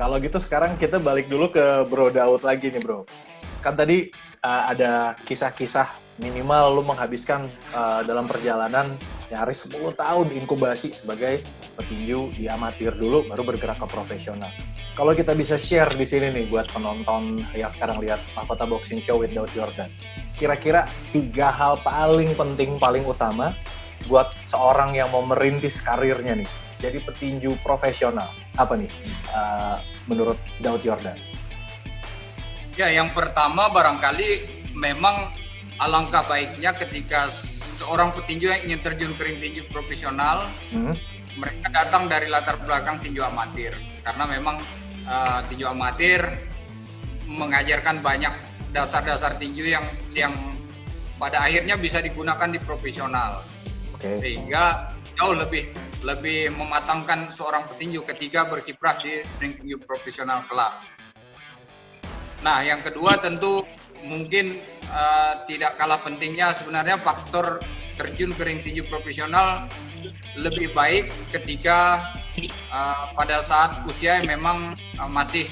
Kalau gitu sekarang kita balik dulu ke Bro Daud lagi nih bro. Kan tadi ada kisah-kisah minimal lu menghabiskan dalam perjalanan nyaris 10 tahun inkubasi sebagai petinju di amatir dulu baru bergerak ke profesional. Kalau kita bisa share di sini nih buat penonton yang sekarang lihat Mahkota Boxing Show with Daud Yordan. Kira-kira 3 hal paling penting, paling utama buat seorang yang mau merintis karirnya nih jadi petinju profesional. Apa nih menurut Daud Yordan? Ya, yang pertama barangkali memang alangkah baiknya ketika seorang petinju yang ingin terjun ke ring tinju profesional, mereka datang dari latar belakang tinju amatir. Karena memang tinju amatir mengajarkan banyak dasar-dasar tinju yang pada akhirnya bisa digunakan di profesional. Sehingga jauh lebih mematangkan seorang petinju ketika berkiprah di ring tinju profesional kelak. Nah, yang kedua tentu mungkin tidak kalah pentingnya sebenarnya faktor terjun ke ring tinju profesional lebih baik ketika pada saat usia yang memang masih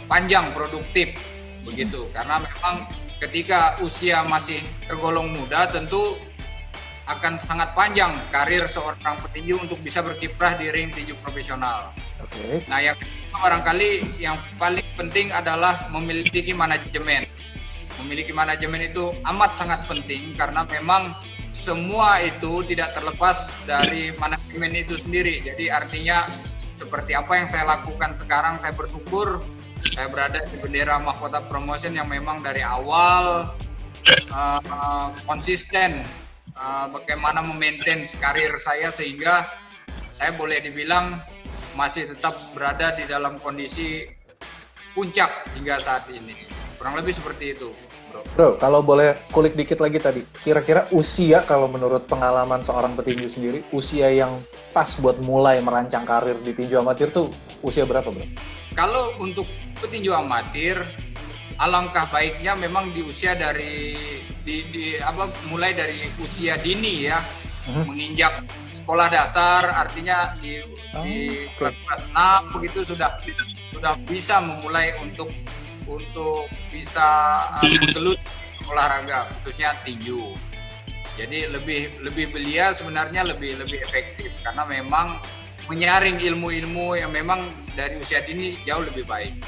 panjang produktif begitu. Karena memang ketika usia masih tergolong muda tentu akan sangat panjang karir seorang petinju untuk bisa berkiprah di ring tinju profesional. Nah, yang kedua barangkali yang paling penting adalah memiliki manajemen. Memiliki manajemen itu amat sangat penting karena memang semua itu tidak terlepas dari manajemen itu sendiri. Jadi artinya seperti apa yang saya lakukan sekarang, saya bersyukur saya berada di bendera Mahkota Promotion yang memang dari awal konsisten bagaimana memaintain karir saya sehingga saya boleh dibilang masih tetap berada di dalam kondisi puncak hingga saat ini. Kurang lebih seperti itu, bro. Bro, kalau boleh kulik dikit lagi tadi, kira-kira usia kalau menurut pengalaman seorang petinju sendiri, usia yang pas buat mulai merancang karir di tinju amatir tuh usia berapa, bro? Kalau untuk petinju amatir, alangkah baiknya memang di usia mulai dari usia dini ya, menginjak sekolah dasar, artinya di kelas 6 begitu sudah bisa memulai untuk bisa menggelut olahraga khususnya tinju. Jadi lebih belia sebenarnya lebih efektif karena memang menyaring ilmu-ilmu yang memang dari usia dini jauh lebih baik.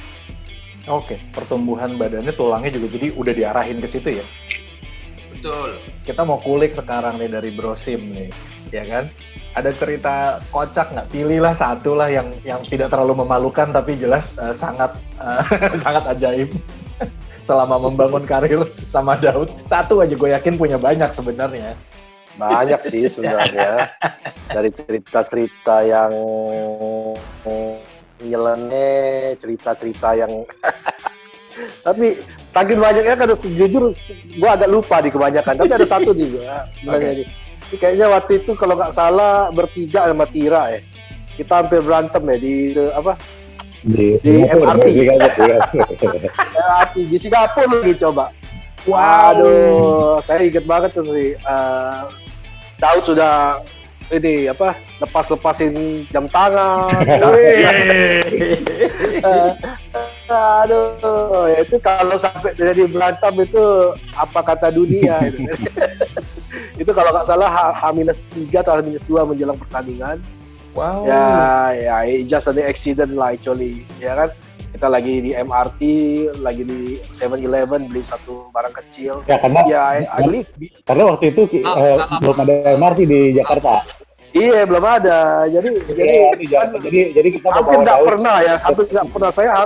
Oke, pertumbuhan badannya, tulangnya juga jadi udah diarahin ke situ ya? Betul. Kita mau kulik sekarang nih dari Bro Sim nih, ya kan? Ada cerita kocak nggak? Pilihlah satu lah yang tidak terlalu memalukan tapi jelas sangat ajaib selama membangun karir sama Daud. Satu aja gue yakin punya banyak sebenarnya. Banyak sih sebenarnya. Dari cerita-cerita yang nyeleneh, cerita-cerita yang tapi saking banyaknya kan jujur gue agak lupa di kebanyakan, tapi ada satu juga sebenarnya ini kayaknya waktu itu kalau nggak salah bertiga sama Tira ya, kita hampir berantem ya di MRT di Singapura lagi coba. Waduh, saya inget banget tuh sih, Daud sudah ini lepasin jam tangan. Aduh, ya itu kalau sampai jadi berantem itu apa kata dunia itu. Itu kalau nggak salah H-3 atau H-2 menjelang pertandingan. Wow. Ya, just an accident lah actually, ya kan. Kita lagi di MRT, lagi di 7-Eleven beli satu barang kecil. Ya karena I believe karena waktu itu belum ada MRT di Jakarta. Iya, belum ada. Jadi kita hampir nggak pernah ya, hampir nggak pernah. Saya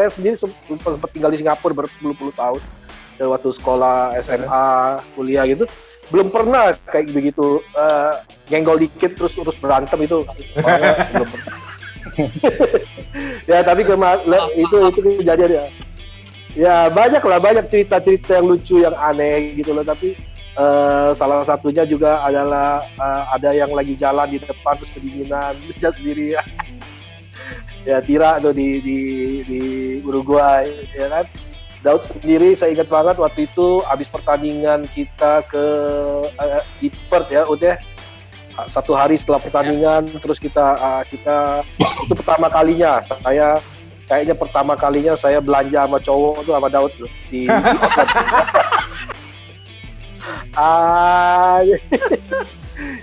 sendiri sempat tinggal di Singapura berpuluh-puluh tahun. Dan waktu sekolah SMA, kuliah gitu, belum pernah kayak begitu nyenggol dikit terus berantem itu. Belum pernah. Ya, tapi itu kejadian ya. Ya banyak cerita-cerita yang lucu, yang aneh gitu loh. Tapi salah satunya juga adalah ada yang lagi jalan di depan terus kedinginan sendiri ya. Ya Tira tuh di Uruguay ya kan. Daud sendiri saya ingat banget waktu itu habis pertandingan kita di Perth ya udah satu hari setelah pertandingan, terus kita itu pertama kalinya saya belanja sama cowok tuh sama Daud tuh di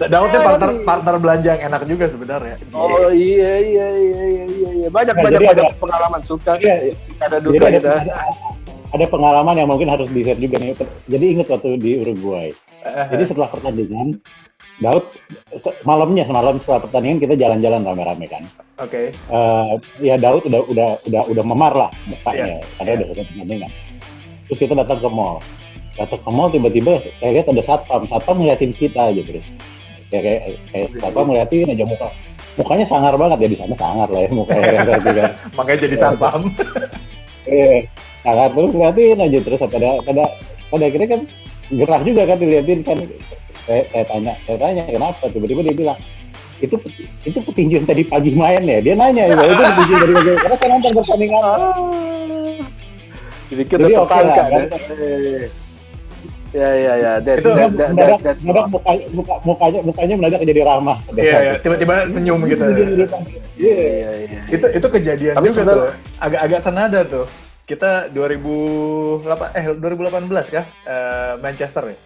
Daudnya partner belanja yang enak juga sebenarnya. Oh iya. Banyak pengalaman suka. Iya. Ada duka kita. Ada pengalaman yang mungkin harus di-share juga nih. Jadi ingat waktu di Uruguay. Jadi setelah pertandingan, Daud semalam setelah pertandingan kita jalan-jalan rame-rame kan. Oke. Ya Daud udah memar lah mukanya karena udah selesai pertandingan. Terus kita datang ke mall. Tiba-tiba saya lihat ada satpam ngeliatin kita aja terus. Ya kayak satpam ngeliatin aja mukanya sangar banget ya, di sana sangar lah ya mukanya kan. Makanya jadi satpam. Sangar terus ngeliatin aja terus pada akhirnya kan gerah juga kan diliatin kan. Saya tanya kenapa, tiba-tiba dia bilang itu petinju yang tadi pagi main ya. Dia nanya itu petinju dari pagi karena saya nonton pertandingan. Jadi kita tersangka kan. Ya. Mukanya mendadak jadi ramah. Iya, tiba-tiba senyum gitu. Iya. Itu kejadian tapi juga tuh. Agak senada tuh. Kita 2018 kah? Manchester ya?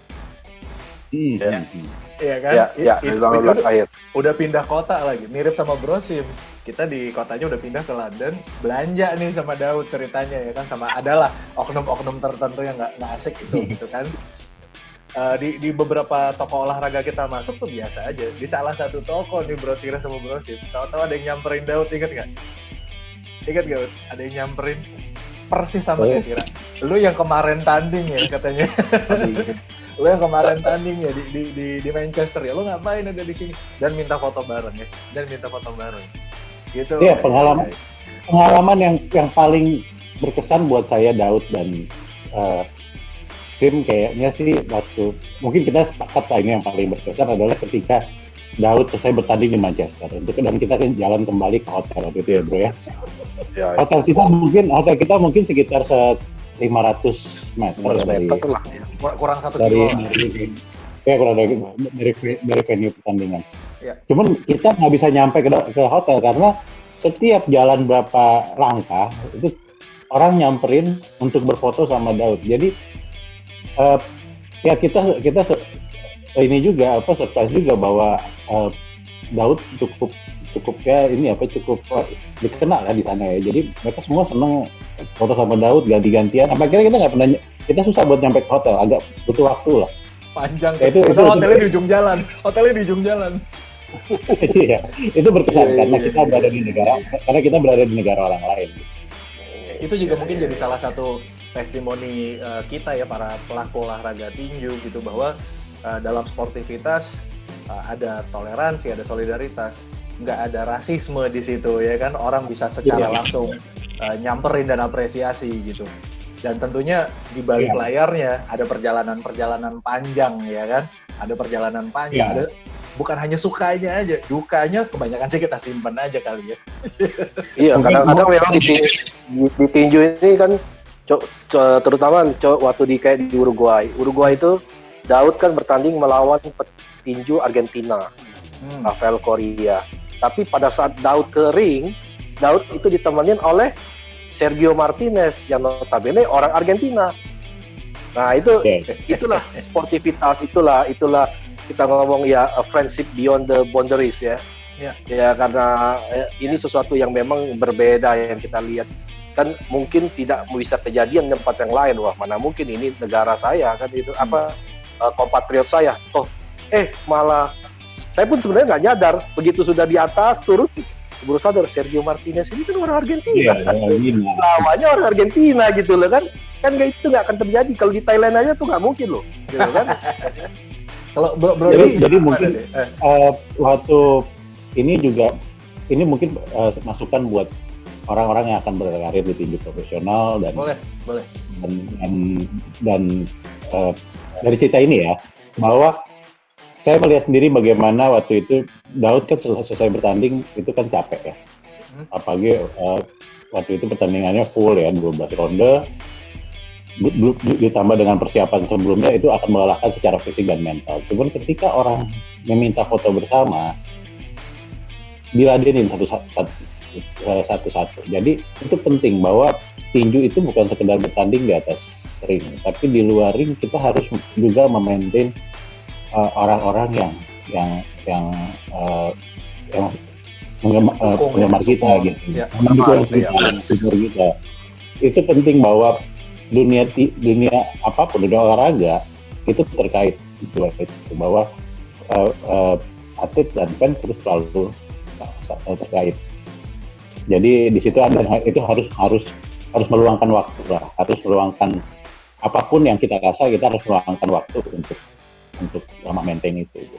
Iya kan? Iya, 2018 akhir. Udah pindah kota lagi, mirip sama Brosim. Kita di kotanya udah pindah ke London, belanja nih sama Daud ceritanya ya kan, sama adalah oknum-oknum tertentu yang nggak asik gitu kan. Di beberapa toko olahraga kita masuk tuh biasa aja. Di salah satu toko nih Bro Tira sama Brosim, tahu-tahu ada yang nyamperin Daud, inget nggak? Ingat gak? Ada yang nyamperin persis sama kayak Tira. Lu yang kemarin tanding ya katanya. Lu yang kemarin tanding ya di Manchester ya. Lu ngapain ada di sini? Dan minta foto bareng ya. Gitu. Iya, pengalaman yang paling berkesan buat saya Daud dan Sim kayaknya sih waktu mungkin kita sepakat lah ini yang paling berkesan adalah ketika Daud selesai bertanding di Manchester dan kita jalan kembali ke hotel gitu ya bro ya. Hotel kita mungkin sekitar 500 meter dari lah ya. Kurang 1 kilo. Kurang dari venue pertandingan. Ya. Cuman kita nggak bisa nyampe ke hotel karena setiap jalan berapa langkah itu orang nyamperin untuk berfoto sama Daud. Jadi ya kita ini juga surprise juga bahwa Daud cukup dikenal lah di sana ya. Jadi mereka semua seneng foto sama Daud ganti-gantian. Apa kira kita nggak pernah, kita susah buat nyampe ke hotel, agak butuh waktu lah. Panjang. Itu hotelnya di ujung jalan. Iya, itu berkesan karena kita berada di negara orang lain. Itu juga mungkin jadi salah satu testimoni kita ya para pelaku olahraga tinju gitu, bahwa dalam sportivitas ada toleransi, ada solidaritas, nggak ada rasisme di situ ya kan, orang bisa secara langsung nyamperin dan apresiasi gitu. Dan tentunya di balik layarnya ada perjalanan panjang ya kan, ada perjalanan panjang, ada bukan hanya sukanya aja, dukanya kebanyakan sih kita simpen aja kali ya. Iya, kadang-kadang memang di tinju ini kan terutama waktu di Uruguay itu Daud kan bertanding melawan petinju Argentina, Rafael Correa. Tapi pada saat Daud ke ring, Daud itu ditemenin oleh Sergio Martinez yang notabene orang Argentina. Nah itulah sportivitas, itulah kita ngomong ya a friendship beyond the boundaries ya. Ya karena ini sesuatu yang memang berbeda yang kita lihat. Kan mungkin tidak bisa kejadian di tempat yang lain. Wah, mana mungkin ini negara saya kan itu kompatriot saya. Malah saya pun sebenarnya nggak nyadar begitu sudah di atas turun baru sadar Sergio Martinez ini kan orang Argentina. Lawannya orang Argentina gitu loh kan itu nggak akan terjadi kalau di Thailand aja tuh nggak mungkin loh gitu kan. Kalau bro jadi mungkin waktu ini juga ini mungkin masukan buat orang-orang yang akan berkarir di tinju profesional dan boleh dan dari cerita ini ya, bahwa saya melihat sendiri bagaimana waktu itu Daud kan selesai bertanding itu kan capek ya, apalagi waktu itu pertandingannya full ya 12 ronde, ditambah dengan persiapan sebelumnya itu akan melelahkan secara fisik dan mental. Cuman ketika orang meminta foto bersama, diladenin satu-satu. Jadi itu penting bahwa tinju itu bukan sekedar bertanding di atas ring, tapi di luar ring kita harus juga memaintain orang-orang yang penggemar kita gitu, penggemar kita. Itu penting bahwa dunia apapun, dunia olahraga itu terkait itu bahwa atlet dan fans terus selalu terkait. Jadi di situ itu harus meluangkan waktu lah, harus meluangkan apapun yang kita rasa, kita harus meluangkan waktu untuk maintain itu. Gitu.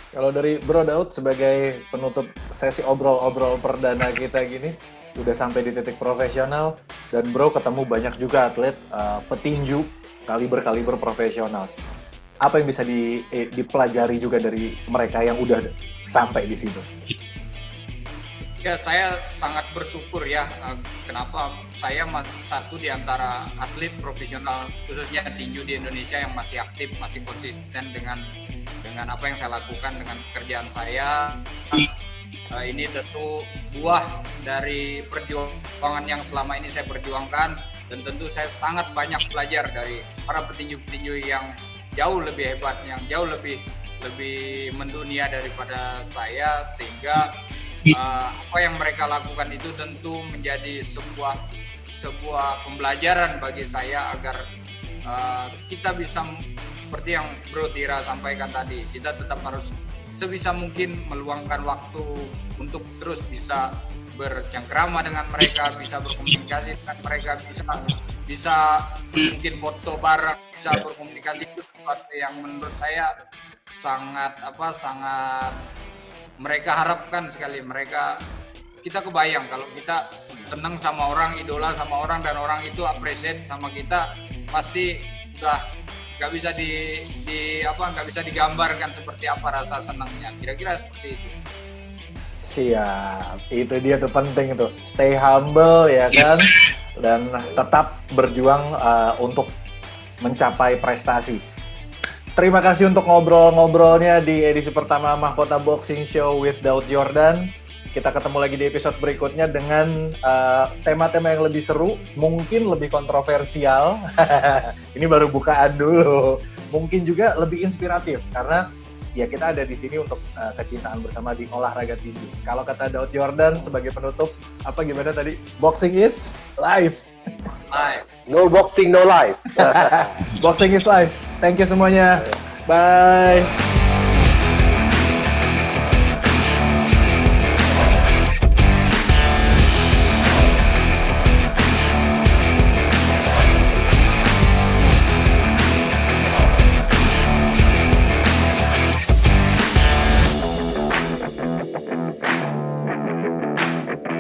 Kalau dari Bro Daud sebagai penutup sesi obrol-obrol perdana kita gini, udah sampai di titik profesional dan Bro ketemu banyak juga atlet petinju kaliber profesional. Apa yang bisa dipelajari juga dari mereka yang udah sampai di situ? Ya, saya sangat bersyukur ya. Kenapa saya satu di antara atlet profesional khususnya tinju di Indonesia yang masih aktif, masih konsisten dengan apa yang saya lakukan dengan pekerjaan saya. Ini tentu buah dari perjuangan yang selama ini saya perjuangkan, dan tentu saya sangat banyak belajar dari para petinju-petinju yang jauh lebih hebat, yang jauh lebih mendunia daripada saya, sehingga apa yang mereka lakukan itu tentu menjadi sebuah pembelajaran bagi saya agar kita bisa seperti yang Bro Tira sampaikan tadi, kita tetap harus sebisa mungkin meluangkan waktu untuk terus bisa bercengkrama dengan mereka, bisa berkomunikasi dengan mereka, bisa mungkin foto bareng, bisa berkomunikasi. Itu sesuatu yang menurut saya sangat mereka harapkan sekali. Kita kebayang kalau kita senang sama orang, idola sama orang, dan orang itu appreciate sama kita, pasti udah nggak bisa nggak bisa digambarkan seperti apa rasa senangnya. Kira-kira seperti itu. Siap, itu dia tuh penting tuh, stay humble ya kan, dan tetap berjuang untuk mencapai prestasi. Terima kasih untuk ngobrol-ngobrolnya di edisi pertama Mahkota Boxing Show with Daud Yordan. Kita ketemu lagi di episode berikutnya dengan tema-tema yang lebih seru, mungkin lebih kontroversial. Ini baru bukaan dulu. Mungkin juga lebih inspiratif, karena ya kita ada di sini untuk kecintaan bersama di olahraga tinju. Kalau kata Daud Yordan sebagai penutup, apa gimana tadi? Boxing is life. No boxing, no life. Boxing is life. Thank you semuanya. Bye.